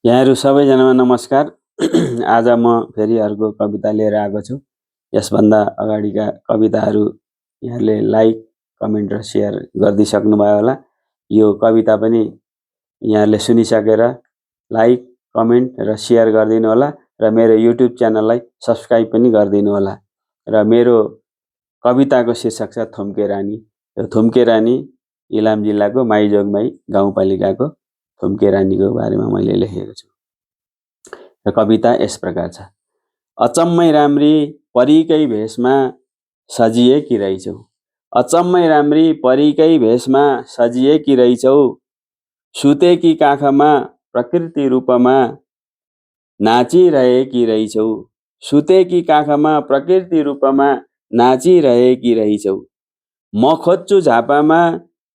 यहाँहरू सबैजनामा नमस्कार। आज म फेरि अर्को कविता लिएर आएको छु। यसभन्दा अगाडिका कविताहरू यहाँले लाइक, कमेन्ट र सेयर गरिदिइसक्नुभयो होला। यो कविता पनि यहाँले सुनिसकेर लाइक, कमेन्ट र सेयर गरिदिनु होला र मेरो युट्युब च्यानललाई सब्स्क्राइब पनि गरिदिनु होला। र मेरो कविताको शीर्षक छ थुम्के रानी। यो थुम्के रानी इलाम जिल्लाको माइजोगमाई गाउँपालिकाको थुम्के रानीको बारेमा मैले लेखेको छु। र कविता यस प्रकार छ। अचम्मै राम्री परीकै भेषमा सजिएकी रहेछौ। अचम्मै राम्री परीकै भेषमा सजिएकी रहेछौ। सुतेकी काखमा प्रकृति रूपमा नाचिरहेकी रहेछौ। सुतेकी काखमा प्रकृति रूपमा नाचिरहेकी रहेछौ। म खोज्छु झापामा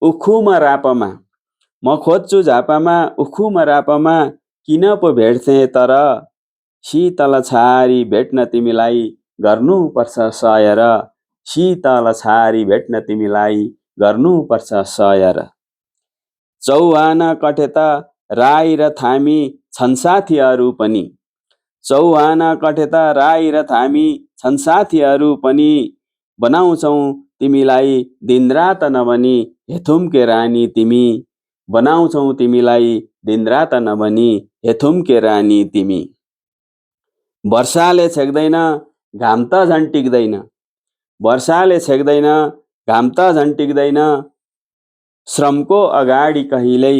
उखुमा रापमा। म खोज्छु झापामा उखुमा रापमा किन पो भेट्थे तर शीतल छारी भेट्न तिमीलाई गर्नुपर्छ सयर। शीतल छारी भेट्न तिमीलाई गर्नुपर्छ सयर। चौहान कठेता राई र थामी छन् साथीहरू पनि। चौहान कठेता राई र थामी छन् साथीहरू पनि। बनाउँछौ तिमीलाई दिनरात नभनी हे थुम्के रानी तिमी। बनाउँछौ तिमीलाई दिनरात नभनी हे थुम्के रानी तिमी। वर्षाले छेक्दैन घाम त झन् टिक्दैन। वर्षाले छेक्दैन घाम त झन् टिक्दैन। श्रमको अगाडि कहिल्यै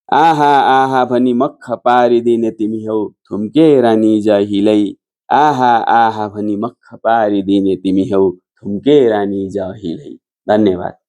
आहा आहा भनी मक्ख पारिदिने तिमी हौ थुम्के रानी जहिल्यै। आहा आहा भनी मक्ख पारिदिने तिमी हौ थुम्के रानी जहिल्यै। धन्यवाद।